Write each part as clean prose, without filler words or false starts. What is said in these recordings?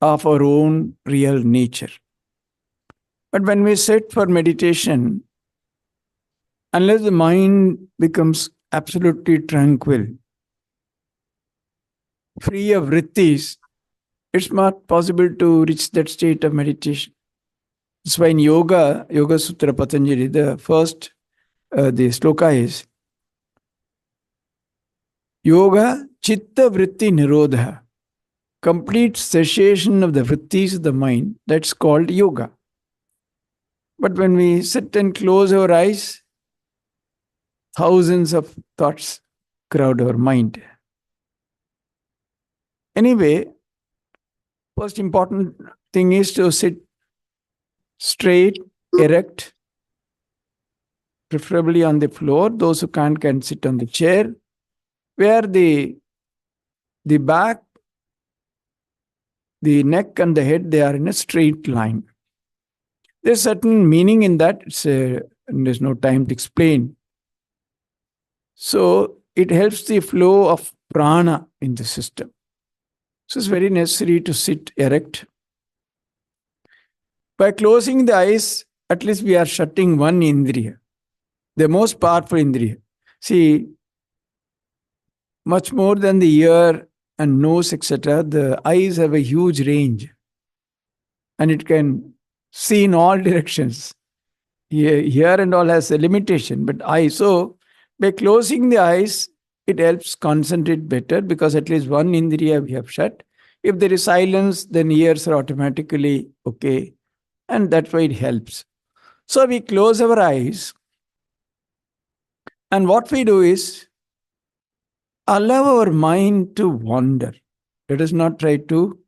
of our own real nature. But when we sit for meditation, unless the mind becomes absolutely tranquil, free of vrittis, it's not possible to reach that state of meditation. That's why in Yoga Sutra Patanjali, the first, the sloka is Yoga Chitta Vritti Nirodha, complete cessation of the vrittis of the mind. That's called yoga. But when we sit and close our eyes, thousands of thoughts crowd our mind. Anyway, first important thing is to sit straight, erect, preferably on the floor. Those who can't can sit on the chair, where the back, the neck and the head, they are in a straight line. There's certain meaning in that. There's no time to explain. So it helps the flow of prana in the system. So it's very necessary to sit erect. By closing the eyes, at least we are shutting one indriya, the most powerful indriya. See, much more than the ear and nose, etc., the eyes have a huge range and it can see in all directions. Here and all has a limitation, but eye. So by closing the eyes, it helps concentrate better because at least one indriya we have shut. If there is silence, then ears are automatically okay. And that's why it helps. So we close our eyes. And what we do is allow our mind to wander. Let us not try to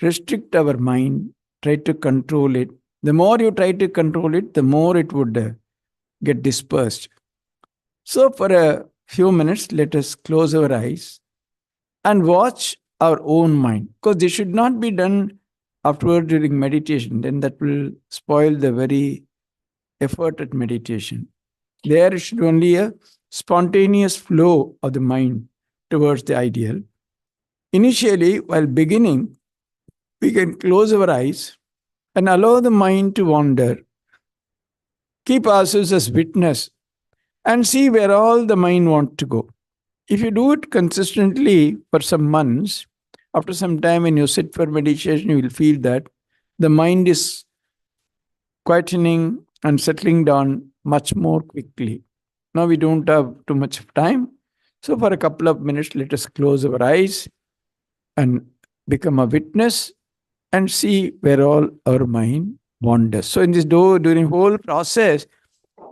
restrict our mind, try to control it. The more you try to control it, the more it would get dispersed. So for a few minutes, let us close our eyes and watch our own mind. Because this should not be done afterward during meditation. Then that will spoil the very effort at meditation. There should only a spontaneous flow of the mind towards the ideal. Initially, while beginning, we can close our eyes and allow the mind to wander. Keep ourselves as witness and see where all the mind wants to go. If you do it consistently for some months, after some time when you sit for meditation, you will feel that the mind is quietening and settling down much more quickly. Now we don't have too much of time. So for a couple of minutes, let us close our eyes and become a witness and see where all our mind wanders. So in this during whole process,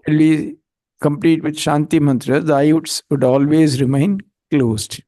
we complete with Shanti mantra, the eyes would always remain closed.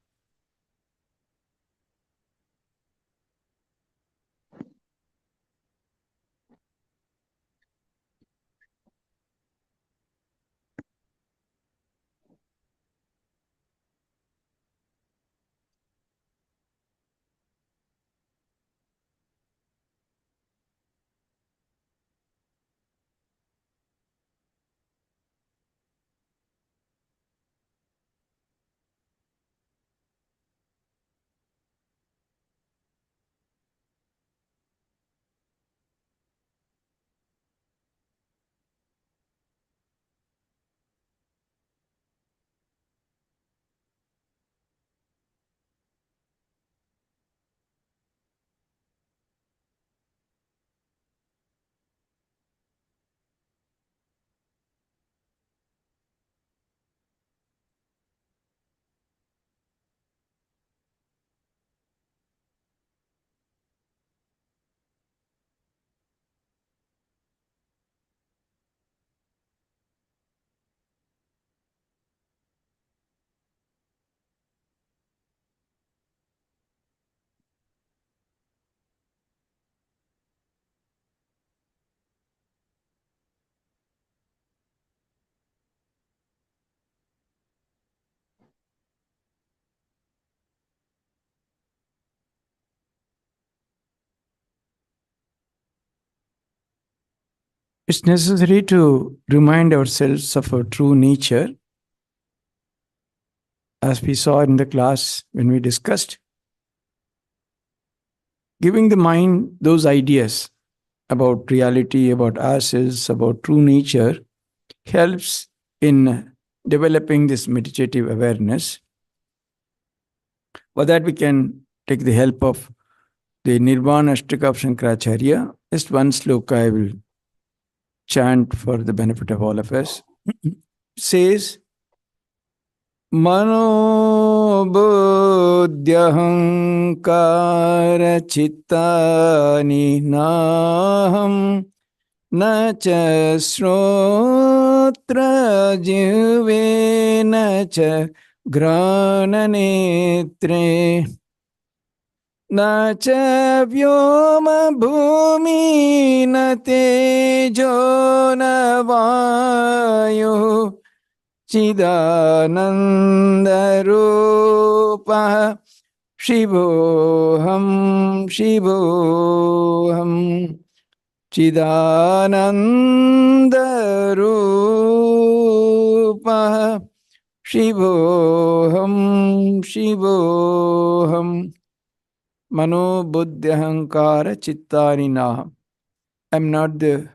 It's necessary to remind ourselves of our true nature, as we saw in the class when we discussed. Giving the mind those ideas about reality, about ourselves, about true nature helps in developing this meditative awareness. For that, we can take the help of the Nirvana Ashtaka of Shankaracharya. Just one sloka I will chant for the benefit of all of us. It says, Manobudhyahankara chittani naham na cha srotra jive na cha grana netre na cha vyoma bhumi na tejo na vayu Chidanandarupa Shivoham Shivoham Chidanandarupa Shivoham Shivoham Mano Buddhyahankara Chittarinaham. I'm not the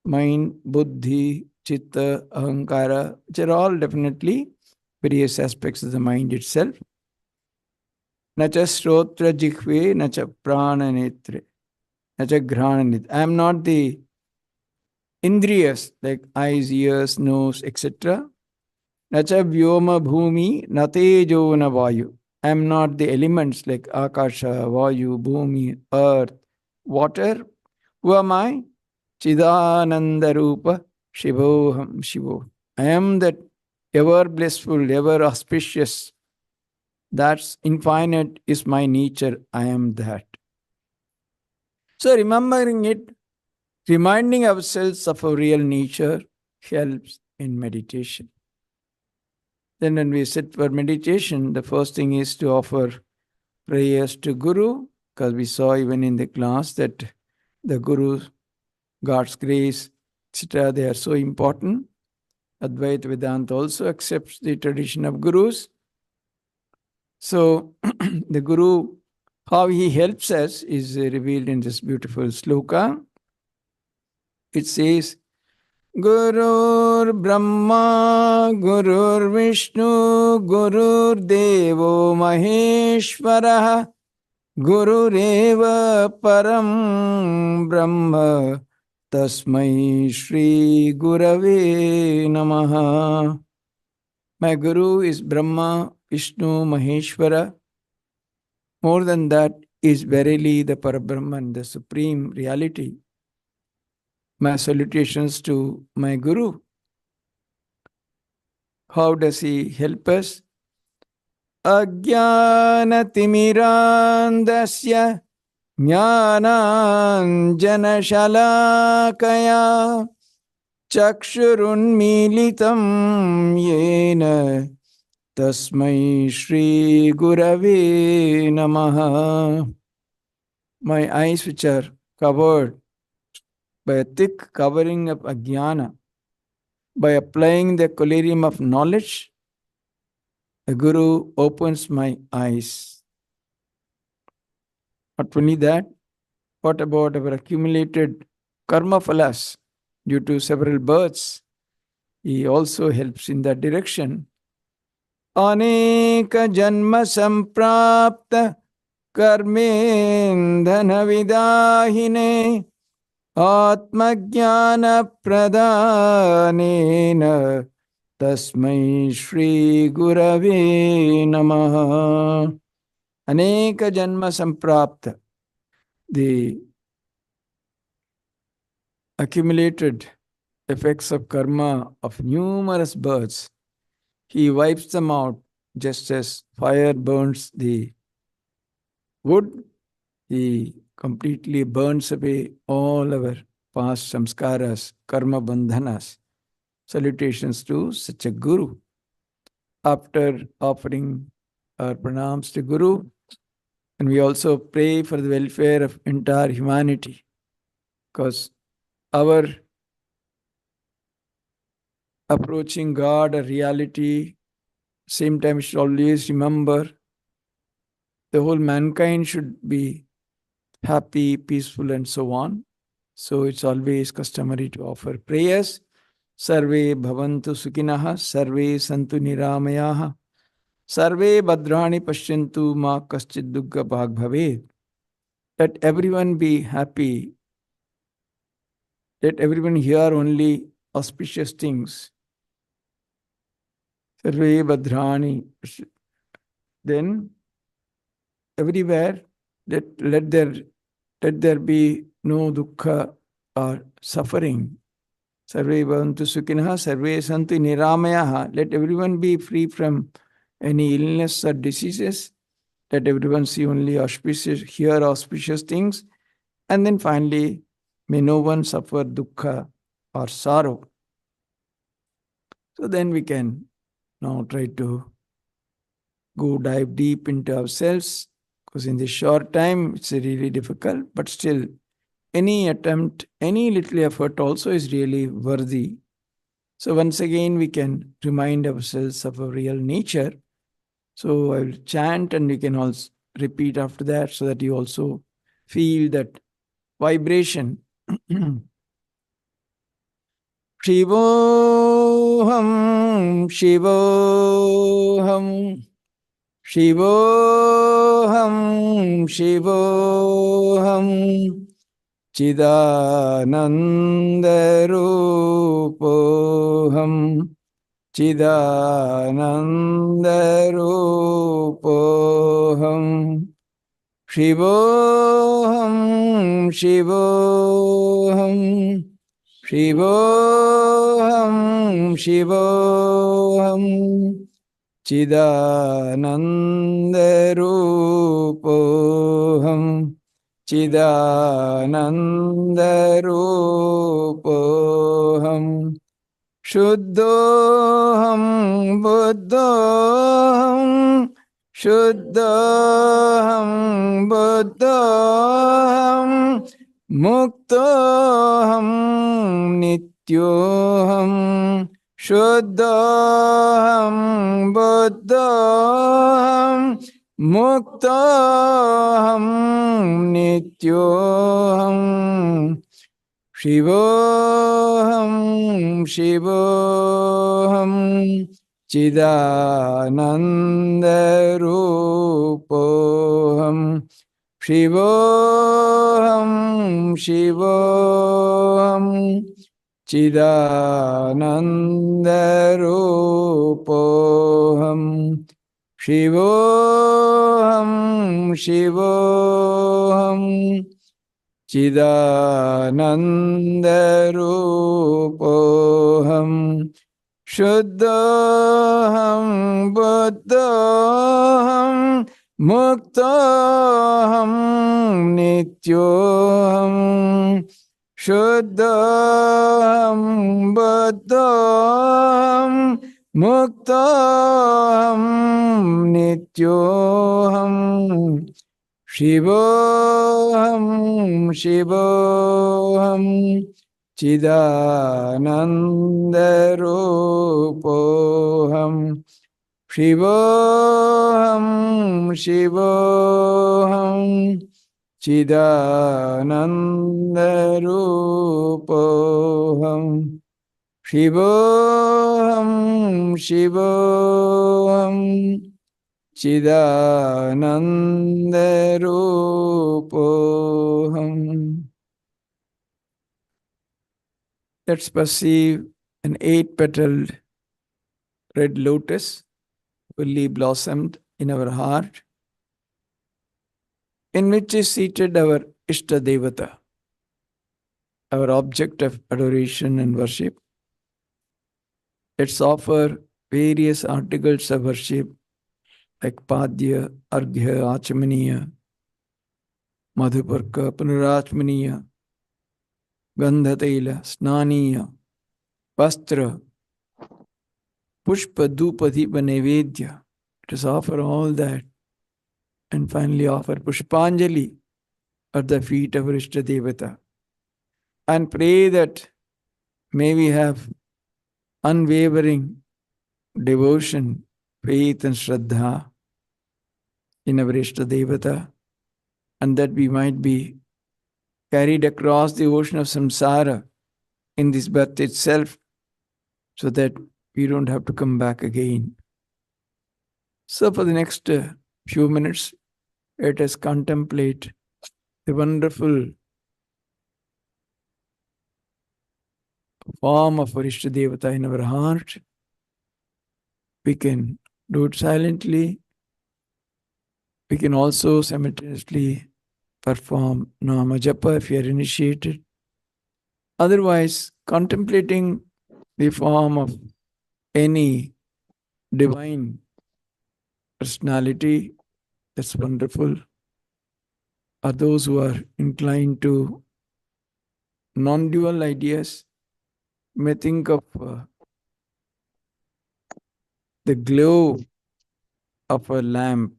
mind, buddhi, chitta, ahankara, which are all definitely various aspects of the mind itself. Nacha srotra jikhve, nacha prana netre, nacha grana netre. I am not the indriyas like eyes, ears, nose, etc. Nacha vyoma bhumi, natejo na vayu. I am not the elements like akasha, vayu, bhumi, earth, water. Who am I? Chidananda Rupa Shivoham Shivo. I am that ever blissful, ever auspicious. That's infinite is my nature. I am that. So remembering it, reminding ourselves of our real nature helps in meditation. Then when we sit for meditation, the first thing is to offer prayers to Guru, because we saw even in the class that the Guru, God's grace, etc., they are so important. Advaita Vedanta also accepts the tradition of gurus. So, the Guru, how he helps us is revealed in this beautiful sloka. It says, Gurur Brahma, Gurur Vishnu, Gurur Devo Maheshwara, Gurureva Param Brahma. Tasmai Shri Gurave Namaha. My Guru is Brahma, Vishnu, Maheshwara. More than that is verily the Parabrahman, the Supreme Reality. My salutations to my Guru. How does he help us? Ajnana Timirandasya Jnananjanashalakaya Chakshurunmilitam Yena Tasmai Shri Gurave Namaha. My eyes which are covered by a thick covering of ajnana, by applying the collyrium of knowledge, the Guru opens my eyes. Not only that, what about our accumulated karma phalas due to several births? He also helps in that direction. Aneka janma samprapta karmendhana vidahine atmajnana pradhanena tasmai shri gurave namaha. Aneka janma samprapta, the accumulated effects of karma of numerous births, he wipes them out just as fire burns the wood. He completely burns away all our past samskaras, karma bandhanas. Salutations to such a Guru. After offering our pranams to Guru, and we also pray for the welfare of entire humanity, because our approaching God or reality, same time we should always remember the whole mankind should be happy, peaceful, and so on. So it's always customary to offer prayers. Sarve bhavantu sukinaha, sarve santu niramayaha, sarve bhadrani pashyantu ma kaschid dukkha bhag bhaved. Let everyone be happy. Let everyone hear only auspicious things. Sarve bhadrani. Then everywhere let there be no dukkha or suffering. Sarve bhavantu sukinaha, sarve santu niramayaha. Let everyone be free from any illness or diseases. Let everyone see only auspicious, hear auspicious things. And then finally, may no one suffer dukkha or sorrow. So then we can now try to go dive deep into ourselves, because in this short time it's really difficult, but still any attempt, any little effort also is really worthy. So once again we can remind ourselves of our real nature. So I will chant and we can also repeat after that so that you also feel that vibration. Shivoham, Shivoham, Shivoham, Shivoham, Chidanandarupoham, Chidanandarupoham, Shivoham, Shivoham, Shivoham, Shivoham, Chidanandarupoham, Chidanandarupoham, Shuddhoham, Buddhoham, Shuddham Buddham Muktoham Nityoham Shuddham Buddham Muktoham Nityoham Shivoham Shivoham Chidanandarupoham Shivoham Shivoham Chidanandarupoham Shivoham Shivoham Chidanandarupoham Shuddham Buddham Muktoham Nityoham Shuddham Buddham Muktoham Nityoham Shivoham Shivoham Chidanandarupoham Shivoham Shivoham Chidanandarupoham Shivoham Shivoham Chidanandarupoham. Let's perceive an 8-petaled red lotus fully blossomed in our heart, in which is seated our Ishta Devata, our object of adoration and worship. Let's offer various articles of worship like Padya, Arghya, Achamaniya, Madhuparka, Punarachmaniya, Gandhatela, Snaniya, Vastra, Pushpa, Dhupa, Deepa, Nevedya. Let us offer all that and finally offer Pushpanjali at the feet of our Ishta Devata and pray that may we have unwavering devotion, faith and Shraddha in our Ishta Devata, and that we might be carried across the ocean of samsara in this birth itself, so that we don't have to come back again. So, for the next few minutes, let us contemplate the wonderful form of our Ishta Devata in our heart. We can do it silently. We can also simultaneously perform Nama Japa if you are initiated. Otherwise, contemplating the form of any divine personality, that's wonderful. Are those who are inclined to non dual ideas may think of the glow of a lamp,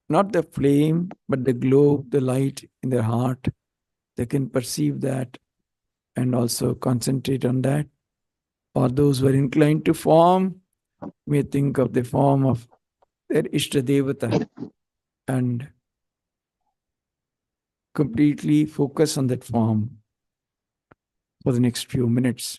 not the flame, but the glow, the light in their heart. They can perceive that and also concentrate on that. Or those who are inclined to form may think of the form of their Ishta Devata and completely focus on that form for the next few minutes.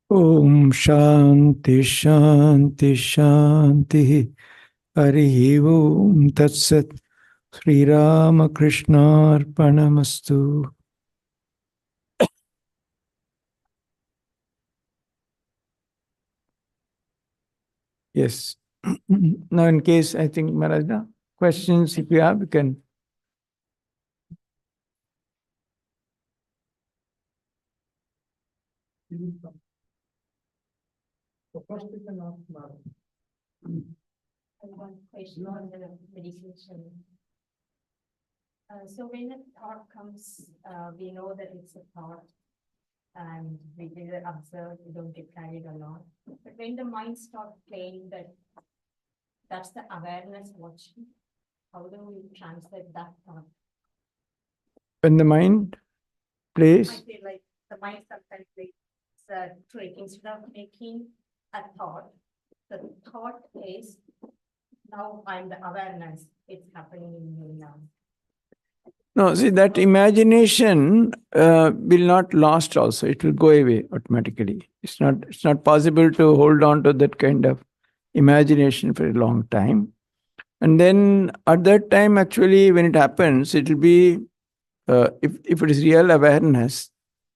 Om Shanti Shanti Shanti. Hari Om Tat Sat. Sri Ramakrishna Arpanamastu. Yes. Now, in case I think Maharaja, questions if you have, you can. One question on the meditation. So when a thought comes, we know that it's a thought and we either observe, we don't get carried along. But when the mind starts playing that, that's the awareness watching. How do we translate that thought? When the mind I plays, feel like the mind sometimes plays a trick. Instead of making a thought, the thought is now I'm the awareness. It's happening in me now. no, see that imagination will not last also. It will go away automatically. It's not possible to hold on to that kind of imagination for a long time. And then at that time, actually, when it happens, it will be, if it is real awareness,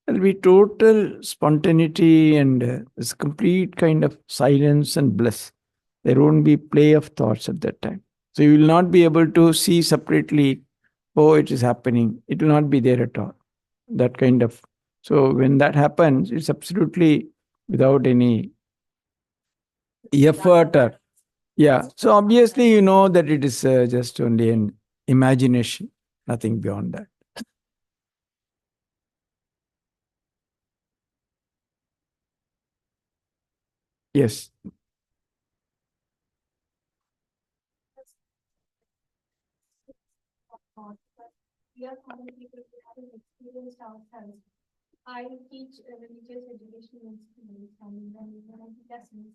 there will be total spontaneity and this complete kind of silence and bliss. There won't be play of thoughts at that time. So you will not be able to see separately, oh, it is happening. It will not be there at all. That kind of. So when that happens, it's absolutely without any effort or yeah. So obviously, you know that it is just only an imagination, nothing beyond that. Yes. We are common people who haven't experienced ourselves. I teach religious education in schools, and when I teach lessons,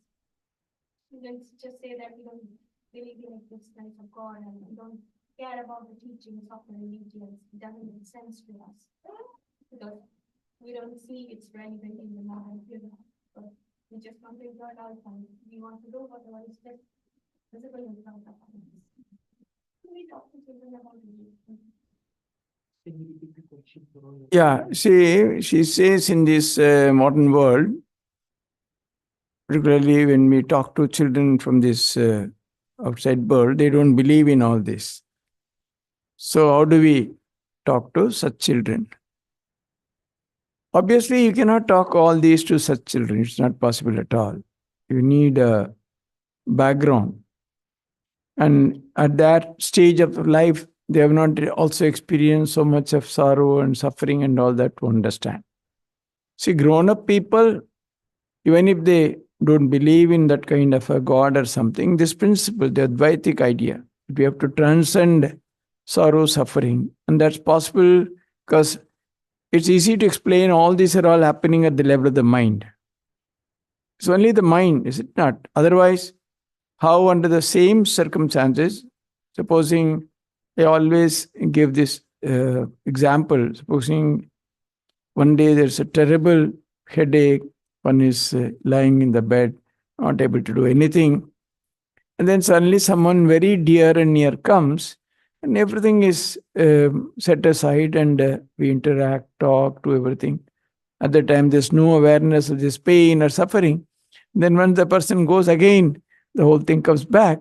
students just say that we don't believe in existence of God and we don't care about the teachings of the religions. It doesn't make sense to us because we don't see its relevant in the modern era. But we just want to enjoy our time. We want to do whatever is just visible in front of us. We talk to children about religion. Yeah. See, she says in this modern world, particularly when we talk to children from this outside world, they don't believe in all this. So how do we talk to such children? Obviously, you cannot talk all these to such children. It's not possible at all. You need a background. And at that stage of life, they have not also experienced so much of sorrow and suffering and all that to understand. See, grown up people, even if they don't believe in that kind of a God or something, this principle, the Advaitic idea, we have to transcend sorrow, suffering. And that's possible because it's easy to explain all these are all happening at the level of the mind. It's only the mind, is it not? Otherwise, how under the same circumstances, supposing I always give this example, supposing one day there's a terrible headache, one is lying in the bed, not able to do anything, and then suddenly someone very dear and near comes, and everything is set aside, and we interact, talk, do everything. At the time, there's no awareness of this pain or suffering. Then when the person goes again, the whole thing comes back.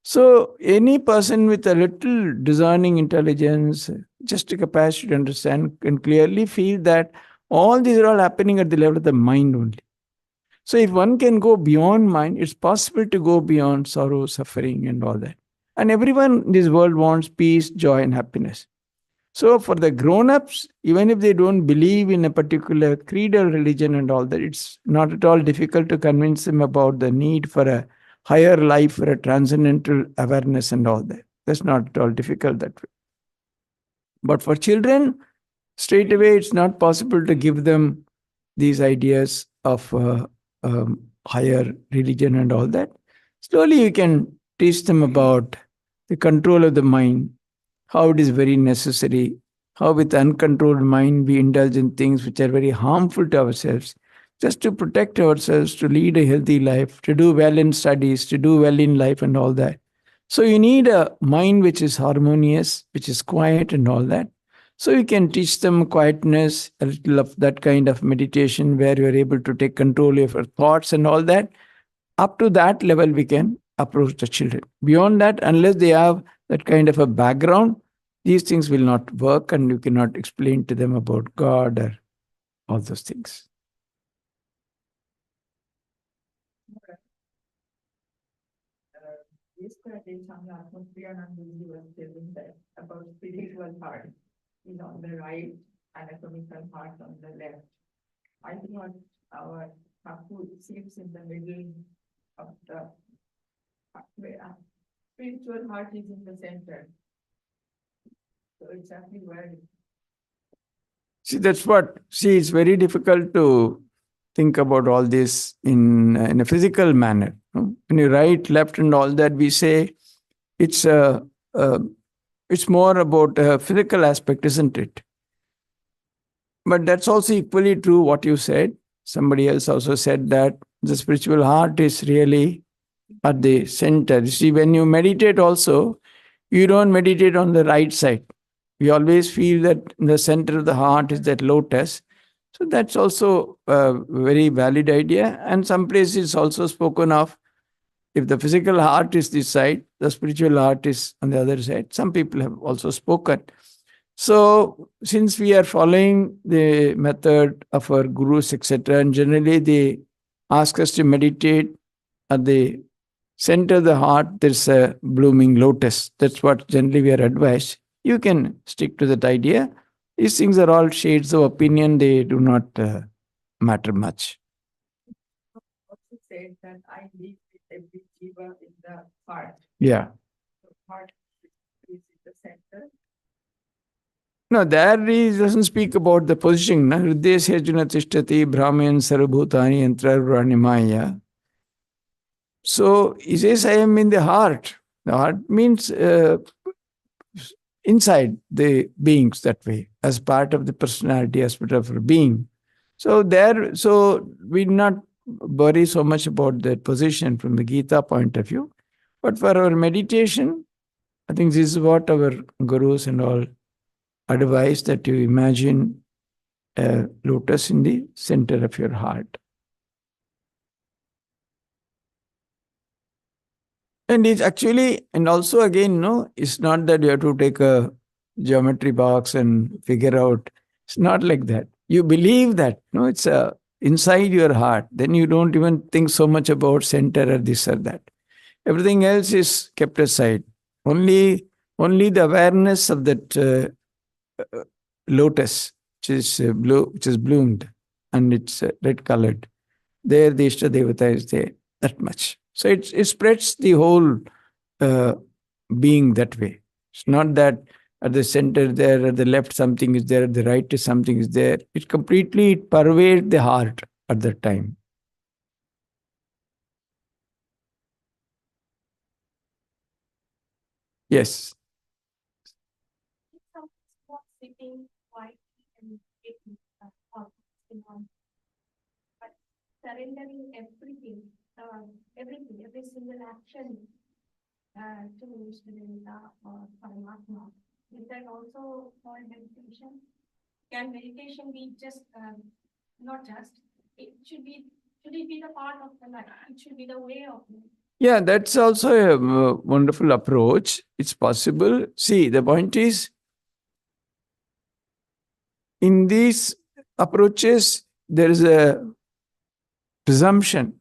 So any person with a little discerning intelligence, just a capacity to understand, can clearly feel that all these are all happening at the level of the mind only. So if one can go beyond mind, it's possible to go beyond sorrow, suffering, and all that. And everyone in this world wants peace, joy, and happiness. So for the grown-ups, even if they don't believe in a particular creed or religion and all that, it's not at all difficult to convince them about the need for a higher life, for a transcendental awareness and all that. That's not at all difficult that way. But for children, straight away, it's not possible to give them these ideas of higher religion and all that. Slowly, you can teach them about the control of the mind, how it is very necessary, how with uncontrolled mind we indulge in things which are very harmful to ourselves. just to protect ourselves, to lead a healthy life, to do well in studies, to do well in life, and all that. So you need a mind which is harmonious, which is quiet, and all that. So you can teach them quietness, a little of that kind of meditation where you are able to take control of your thoughts and all that. Up to that level, we can approach the children. Beyond that, unless they have that kind of a background, these things will not work, and you cannot explain to them about God or all those things. Yesterday, Priyanandaji was telling that about spiritual heart is on the right, anatomical heart on the left. I thought our Thakur sits in the middle of the spiritual heart is in the center. So exactly where. See, that's what. See, it's very difficult to think about all this in a physical manner. When you right, left, and all that, we say it's it's more about a physical aspect, isn't it? But that's also equally true what you said. Somebody else also said that the spiritual heart is really at the center. You see, when you meditate also, you don't meditate on the right side. We always feel that in the center of the heart is that lotus. So that's also a very valid idea. And some places also spoken of, if the physical heart is this side, the spiritual heart is on the other side. Some people have also spoken. So, since we are following the method of our gurus, etc., and generally they ask us to meditate at the center of the heart, there's a blooming lotus. That's what generally we are advised. You can stick to that idea. These things are all shades of opinion, they do not matter much. Also said that I live with every jiva in the heart. Yeah. The heart is in the center. No, there he doesn't speak about the position. Hridesya Arjuna Tishtati Brahman Sarvabhutani Yantrarvanimaya. So he says, I am in the heart. The heart means inside the beings that way, as part of the personality, as part of our being. So we not worry so much about the position from the Gita point of view. But for our meditation, I think this is what our gurus and all advise, that you imagine a lotus in the center of your heart. And it's actually, and also again, no, it's not that you have to take a geometry box and figure out. It's not like that. You believe that, no, it's inside your heart. Then you don't even think so much about center or this or that. Everything else is kept aside. Only the awareness of that lotus, which is bloomed, and it's red colored. There, the Ishta Devata is there. That much. So it spreads the whole being that way. It's not that at the center there, at the left something is there, at the right something is there. It completely pervades the heart at that time. Yes. Sitting quietly and taking but surrendering everything, every single action to Vedanta or Paramatma. Is that also called meditation? Can meditation be just not just? Should it be the part of the life? It should be the way of life. Yeah, that's also a wonderful approach. It's possible. See, the point is, in these approaches, there is a presumption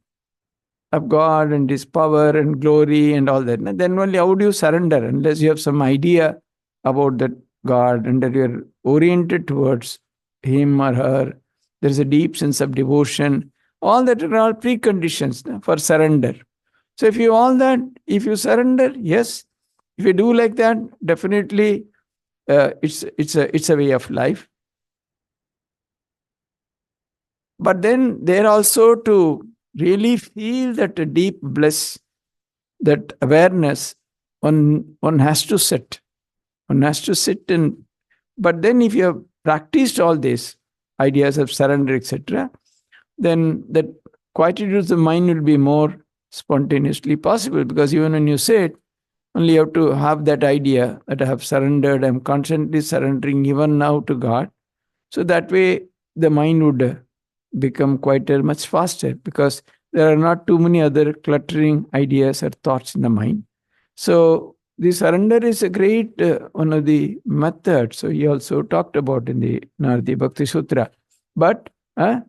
of God and His power and glory and all that. And then only how do you surrender unless you have some idea about that God and that you're oriented towards Him or her. There's a deep sense of devotion. All that are all preconditions for surrender. So if you surrender, yes. If you do like that, definitely it's a way of life. But then there also to really feel that deep bliss, that awareness, one has to sit. One has to sit and, but then if you have practiced all these ideas of surrender, etc., then that quietude of the mind will be more spontaneously possible, because even when you say it, only you have to have that idea that I have surrendered, I'm constantly surrendering even now to God. So that way the mind would become quieter much faster, because there are not too many other cluttering ideas or thoughts in the mind. So the surrender is a great one of the methods. So he also talked about in the Naradi Bhakti Sutra. But no,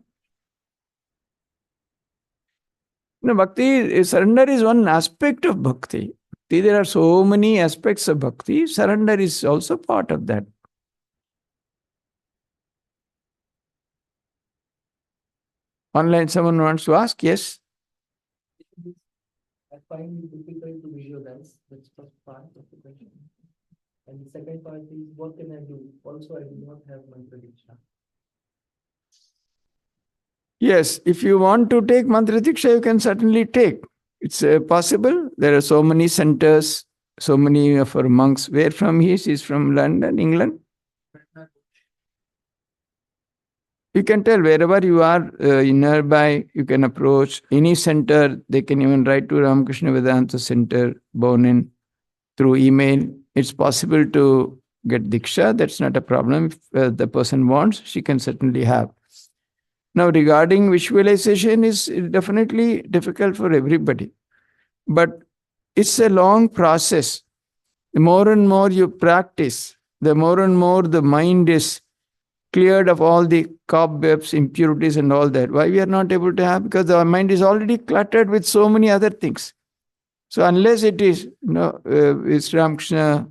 surrender is one aspect of bhakti. There are so many aspects of bhakti. Surrender is also part of that. Online, someone wants to ask, yes? I find it difficult to visualize. That's first part of the question. And the second part is, what can I do? Also, I do not have mantra diksha. Yes, if you want to take mantra diksha, you can certainly take. It's possible. There are so many centers, so many of our monks. Where from he is? He's from London, England. You can tell wherever you are nearby, you can approach any center. They can even write to Ramakrishna Vedanta Center, Bonin, through email. It's possible to get diksha. That's not a problem. If the person wants, she can certainly have. Now, regarding visualization, is definitely difficult for everybody, but it's a long process. The more and more you practice, the more and more the mind is cleared of all the cobwebs, impurities, and all that. Why we are not able to have? Because our mind is already cluttered with so many other things. So unless it is, Sri Ramakrishna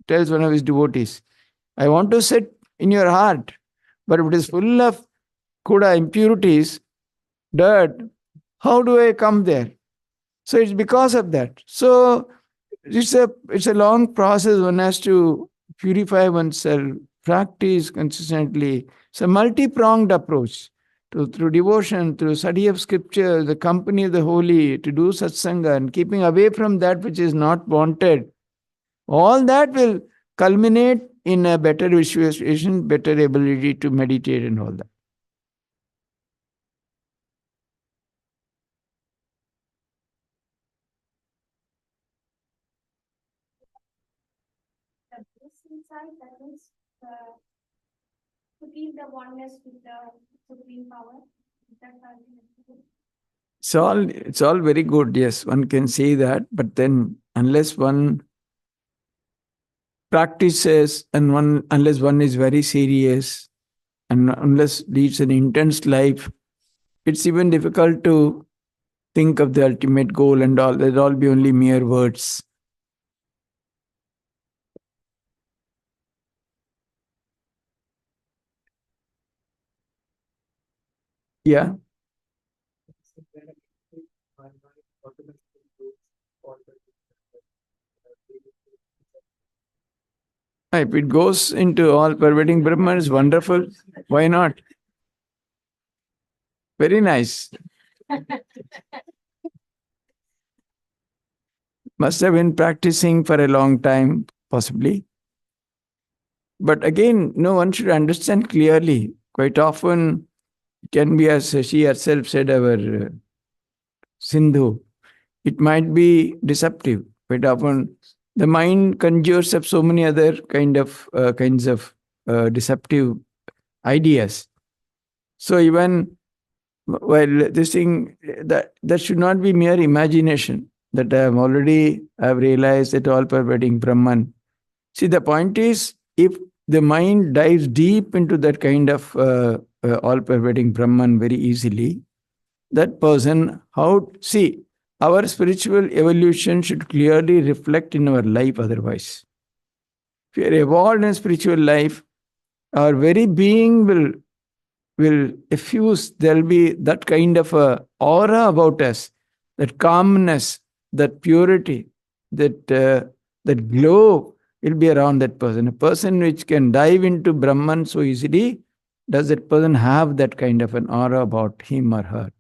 tells one of his devotees, I want to sit in your heart, but if it is full of kuda, impurities, dirt, how do I come there? So it's because of that. So it's a long process. One has to purify oneself, practice consistently. It's a multi-pronged approach through devotion, through study of scripture, the company of the holy, to do satsanga, and keeping away from that which is not wanted. All that will culminate in a better visualization, better ability to meditate and all that. The bliss inside, that is to feel the oneness with the supreme power. Is that how you do it? It's all very good. Yes, one can say that, but then unless one practices and unless one is very serious and unless leads an intense life, it's even difficult to think of the ultimate goal and all. They'll all be only mere words. Yeah. If it goes into all pervading Brahman, is wonderful. Why not? Very nice. Must have been practicing for a long time, possibly. But again, no one should understand clearly. Quite often, it can be, as she herself said, our Sindhu, it might be deceptive. Quite often, the mind conjures up so many other kinds of deceptive ideas. So even while this thing, that should not be mere imagination, that I have realized that all pervading Brahman. See, the point is, if the mind dives deep into that kind of all pervading Brahman very easily, that person, our spiritual evolution should clearly reflect in our life otherwise. If we are evolved in spiritual life, our very being will effuse. There'll be that kind of a aura about us, that calmness, that purity, that glow will be around that person. A person which can dive into Brahman so easily, does that person have that kind of an aura about him or her?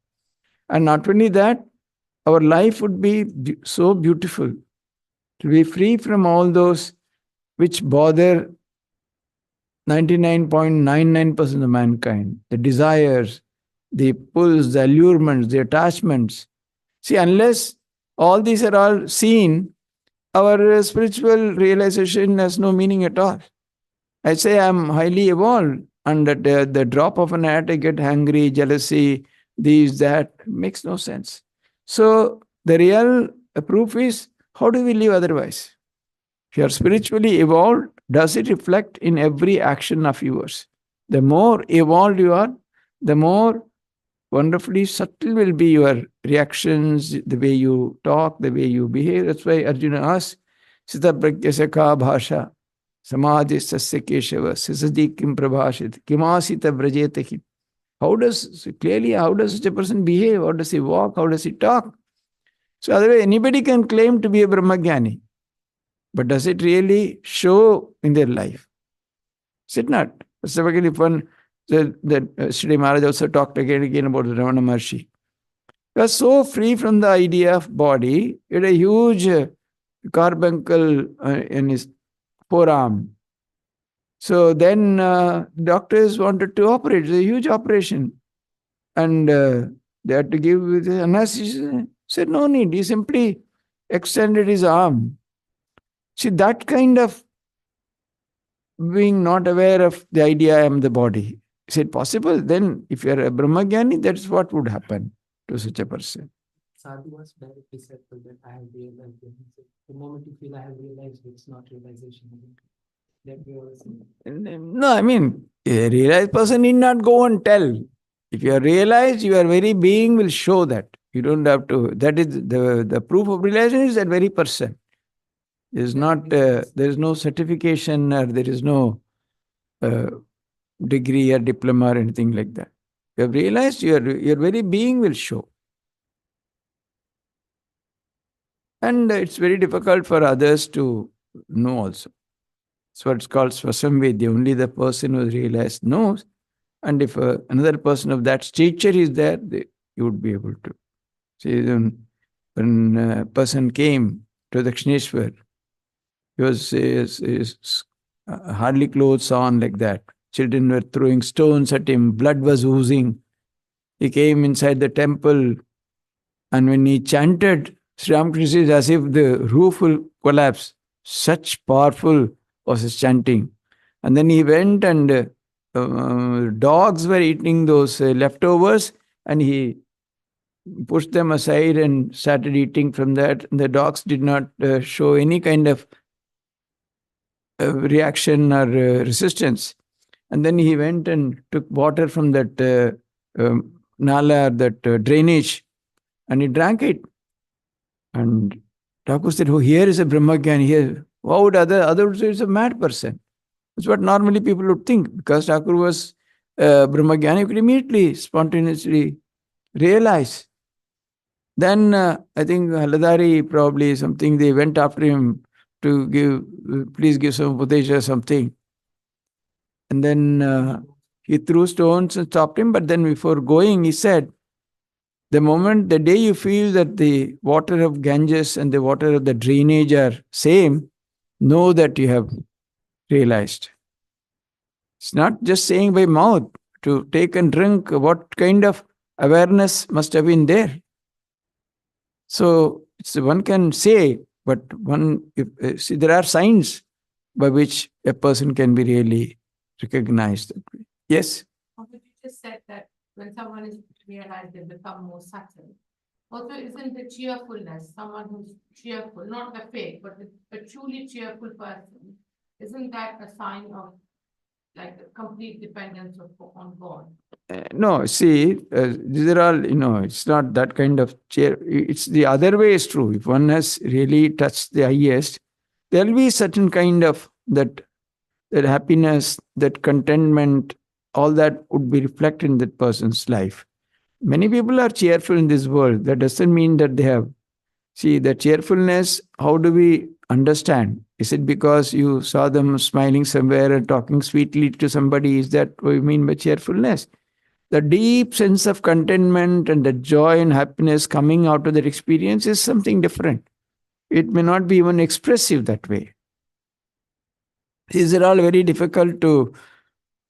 And not only that, our life would be so beautiful to be free from all those which bother 99.99% of mankind, the desires, the pulls, the allurements, the attachments. See, unless all these are all seen, our spiritual realization has no meaning at all. I say I'm highly evolved, and at the drop of an hat, I get hungry, jealousy, these, that. Makes no sense. So, the real proof is, how do we live otherwise? If you are spiritually evolved, does it reflect in every action of yours? The more evolved you are, the more wonderfully subtle will be your reactions, the way you talk, the way you behave. That's why Arjuna asked, Sita pragyasya ka bhasha, samadhi sasya keshava, sisadi kim prabhashit, kimasita vrajetahi. How does such a person behave? How does he walk? How does he talk? So otherwise, anybody can claim to be a Brahmagyani. But does it really show in their life? Is it not? Specifically, if one, Sri Maharaj also talked again and again about the Ramana Maharshi. He was so free from the idea of body. He had a huge carbuncle in his forearm. So then doctors wanted to operate. It was a huge operation. And they had to give the anesthesia. Said, no need. He simply extended his arm. See, that kind of being not aware of the idea I am the body. Is it possible? Then, if you are a Brahmagyani, that's what would happen to such a person. Sadhu was directly said that I have realized. The moment you feel I have realized, it's not realization. That we always say. No, I mean, a realized person need not go and tell. If you are realized, your very being will show that. You don't have to. That is the proof of realization is that very person. There is not. There is no certification or there is no degree or diploma or anything like that. You have realized your very being will show. And it's very difficult for others to know also. That's what it's called Swasamvedya. Only the person who has realized knows. And if another person of that stature is there, you would be able to. See, when a person came to Dakshineshwar, he was hardly clothes on like that. Children were throwing stones at him. Blood was oozing. He came inside the temple. And when he chanted, Sri Ramakrishna is as if the roof will collapse. Such powerful was his chanting. And then he went and dogs were eating those leftovers. And he pushed them aside and started eating from that. The dogs did not show any kind of reaction or resistance. And then he went and took water from that nala, that drainage, and he drank it. And Thakur said, oh, here is a Brahmagyani. Here, why would others say it's a mad person? That's what normally people would think. Because Thakur was Brahmagyani, you could immediately, spontaneously realize. Then I think Haladari probably something, they went after him to give, please give some Upadesha or something. And then he threw stones and stopped him. But then before going, he said, the day you feel that the water of Ganges and the water of the drainage are same, know that you have realized. It's not just saying by mouth. To take and drink, what kind of awareness must have been there? So one can say, but see, there are signs by which a person can be really recognized. Yes? You just said that when someone is realized, they become more subtle. Also, isn't the cheerfulness, someone who's cheerful, not the fake, but a truly cheerful person, isn't that a sign of like a complete dependence on God? No, see, these are all, it's not that kind of cheer. It's the other way is true. If one has really touched the highest, there will be certain kind of that happiness, that contentment, all that would be reflected in that person's life. Many people are cheerful in this world. That doesn't mean that they have. See, the cheerfulness, how do we understand? Is it because you saw them smiling somewhere and talking sweetly to somebody? Is that what you mean by cheerfulness? The deep sense of contentment and the joy and happiness coming out of that experience is something different. It may not be even expressive that way. These are all very difficult to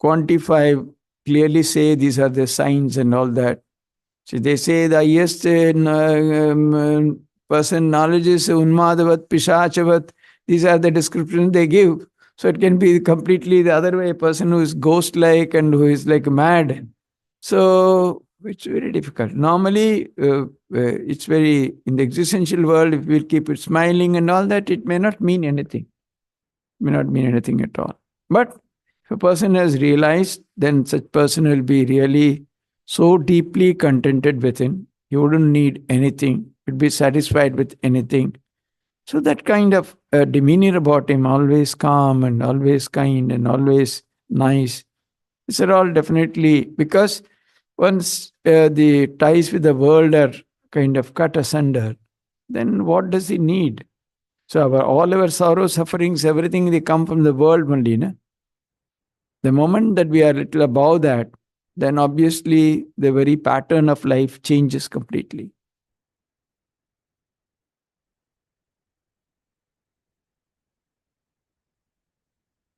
quantify clearly say these are the signs and all that. So they say the highest person knowledge is unmadavat, pishachavat. These are the descriptions they give. So it can be completely the other way, a person who is ghost-like and who is like mad. So it's very difficult. Normally, it's very, in the existential world, if we keep it smiling and all that, it may not mean anything. May not mean anything at all. But if a person has realized, then such person will be really so deeply contented within. He wouldn't need anything, would be satisfied with anything. So that kind of demeanor about him, always calm and always kind and always nice. These are all definitely because once the ties with the world are kind of cut asunder, then what does he need? So all our sorrows, sufferings, everything, they come from the world only. Na? The moment that we are a little above that, then obviously the very pattern of life changes completely.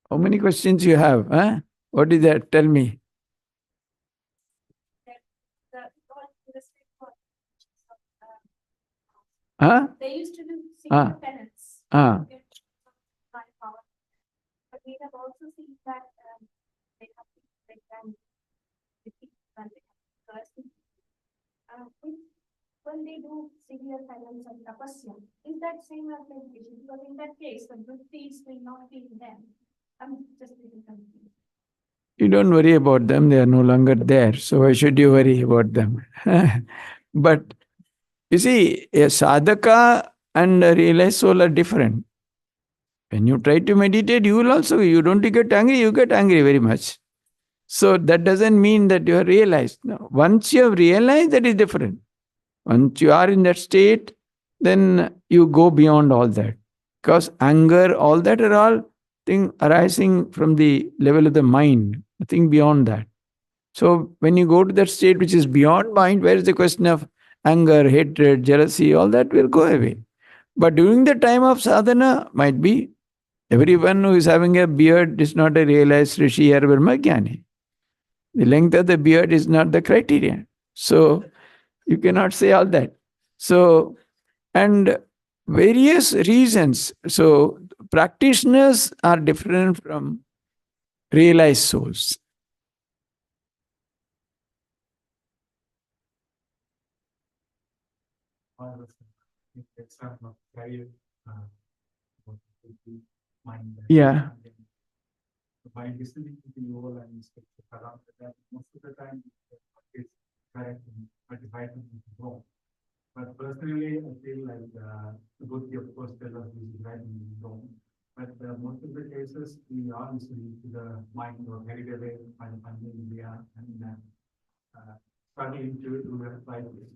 How many questions you have? Huh? What is that? Tell me. Huh? They used to do Ah. similar penance. Ah. By power. But we have also seen that they have they can repeat when they have person. When they do severe penance and tapasya, is that same as meditation? Because in that case, the good things will not be in them. I'm just little confused. You don't worry about them, they are no longer there. So why should you worry about them? But you see, a sadhaka and a realized soul are different. When you try to meditate, you will also, you don't get angry, you get angry very much. So that doesn't mean that you are realized. No. Once you have realized, that is different. Once you are in that state, then you go beyond all that. Because anger, all that are all things arising from the level of the mind, nothing beyond that. So when you go to that state which is beyond mind, where is the question of anger, hatred, jealousy, all that will go away. But during the time of sadhana, might be everyone who is having a beard is not a realized rishi or brahmagyani. The length of the beard is not the criterion. So you cannot say all that. So, and various reasons. So practitioners are different from realized souls. Example of career, mind. Yeah. By listening to the whole and around that, most of the time it's correct, but if I think it's wrong. But personally, I feel like both of course tell us this is right and this is wrong. But most of the cases, we are listening to the mind or carried away by the India and struggling to do the right way.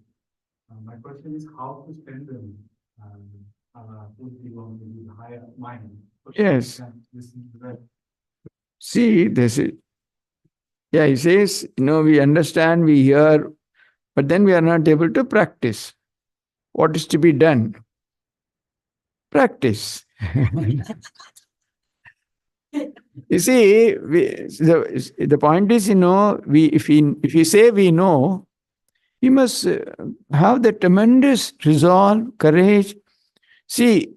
My question is how to strengthen the higher mind. Yes. Listen to that. See, this is, yeah, he says, we understand, we hear, but then we are not able to practice. What is to be done? Practice. You see, the point is, if we say we know, we must have the tremendous resolve, courage. See,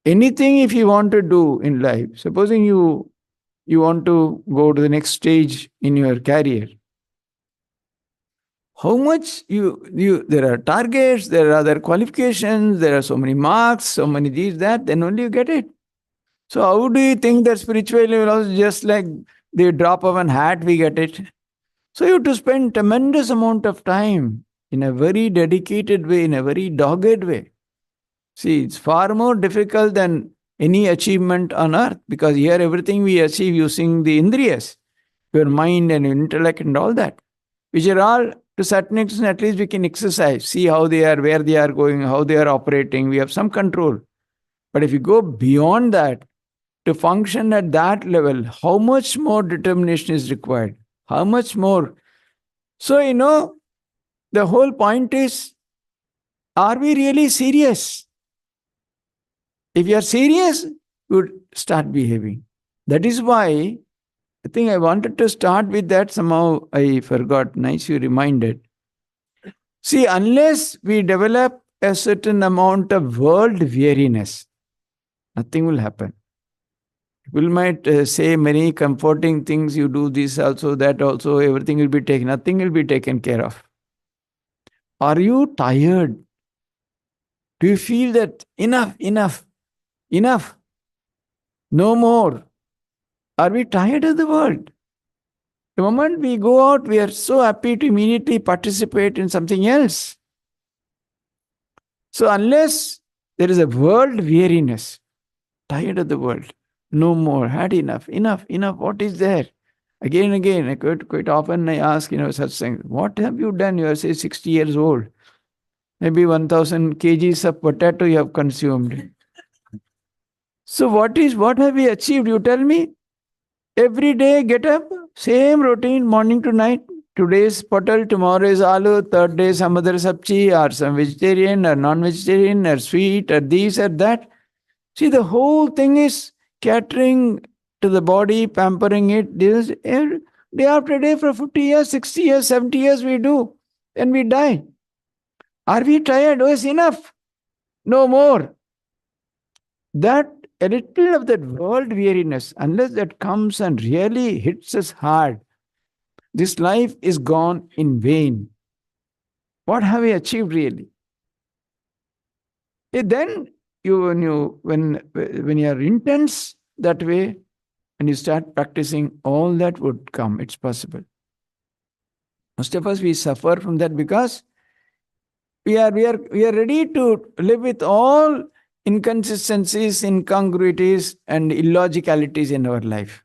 anything if you want to do in life, supposing you want to go to the next stage in your career, how much there are targets, there are other qualifications, there are so many marks, so many these, that, then only you get it. So how do you think that spiritually will also just like the drop of an hat we get it? So you have to spend tremendous amount of time in a very dedicated way, in a very dogged way. See, it's far more difficult than any achievement on earth because here everything we achieve using the indriyas, your mind and your intellect and all that, which are all to certain extent, at least we can exercise, see how they are, where they are going, how they are operating. We have some control. But if you go beyond that, to function at that level, how much more determination is required? How much more? So, the whole point is, are we really serious? If you are serious, you would start behaving. That is why I think I wanted to start with that. Somehow I forgot. Nice, you reminded. See, unless we develop a certain amount of world weariness, nothing will happen. People might say many comforting things. You do this also, that also, everything will be taken. Nothing will be taken care of. Are you tired? Do you feel that enough, enough, enough? No more. Are we tired of the world? The moment we go out, we are so happy to immediately participate in something else. So, unless there is a world weariness, tired of the world, no more, had enough, enough, enough, what is there? Again and again, quite often I ask, such things, what have you done? You are, say, 60 years old. Maybe 1000 kgs of potato you have consumed. So, what have we achieved? You tell me. Every day, get up, same routine, morning to night. Today's potal, tomorrow is aloo, third day some other sabji, or some vegetarian, or non-vegetarian, or sweet, or this, or that. See, the whole thing is catering to the body, pampering it. This day after day for 50 years, 60 years, 70 years we do. Then we die. Are we tired? Oh, it's enough. No more. That a little of that world weariness, unless that comes and really hits us hard, this life is gone in vain. What have we achieved really? Then when you are intense that way and you start practicing, all that would come. It's possible. Most of us, we suffer from that because we are ready to live with all inconsistencies, incongruities, and illogicalities in our life.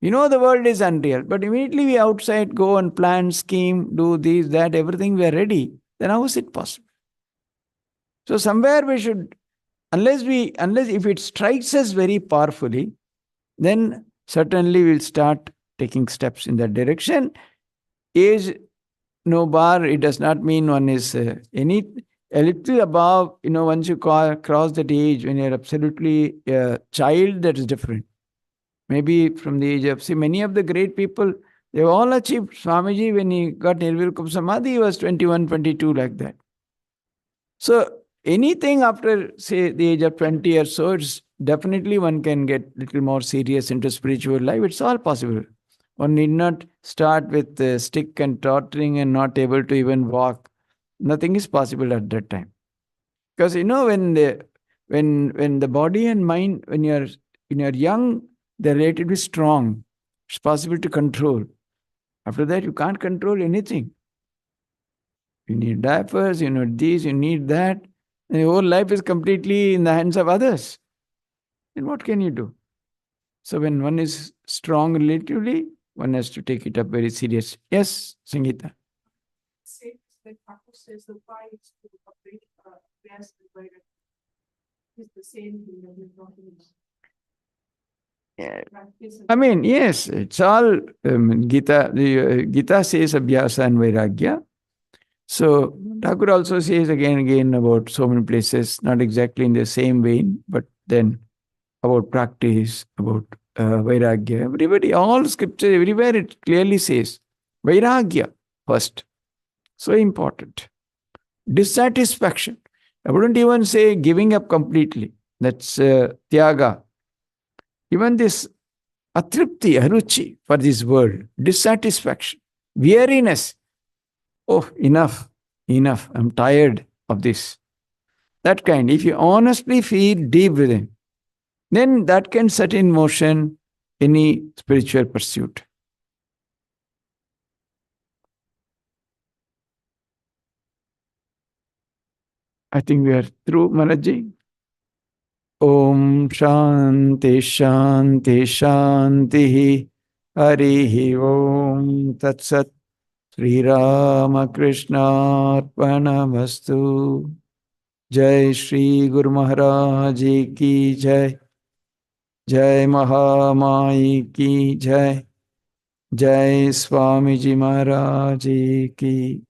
You know the world is unreal, but immediately we outside go and plan, scheme, do this, that, everything we are ready. Then how is it possible? So somewhere we should, unless if it strikes us very powerfully, then certainly we'll start taking steps in that direction. Age, no bar, it does not mean one is a little above, once you cross that age, when you're absolutely a child, that is different. Maybe from the age of, see, many of the great people, they've all achieved. Swamiji, when he got Nirvikalpa Samadhi, he was 21, 22, like that. So, anything after, say, the age of 20 or so, it's definitely one can get a little more serious into spiritual life. It's all possible. One need not start with the stick and tottering and not able to even walk. Nothing is possible at that time. Because, when the body and mind, when you're young, they're relatively strong. It's possible to control. After that, you can't control anything. You need diapers, you need this, you need that. And your whole life is completely in the hands of others. Then what can you do? So when one is strong relatively, one has to take it up very serious. Yes, Sangeeta. Says the fight to operate best is the same thing that we're talking about. Yeah. I mean, yes, it's all Gita. Gita says abhyasa and vairagya. So Thakur also says again and again about so many places, not exactly in the same vein, but then about practice, about vairagya. Everybody, all scripture, everywhere it clearly says vairagya first. So important. Dissatisfaction. I wouldn't even say giving up completely. That's tyaga. Even this atripti, aruchi for this world, dissatisfaction, weariness. Oh, enough, enough. I'm tired of this. That kind. If you honestly feel deep within, then that can set in motion any spiritual pursuit. I think we are through, Maraji. Om Shanti Shanti Shanti Harihi Om Tat Sat Sri Ramakrishna Arpanamastu. Jai Shri Guru Maharaj Ki Jai. Jai Mahamai Ki Jai. Jai Swamiji Maharaj Ki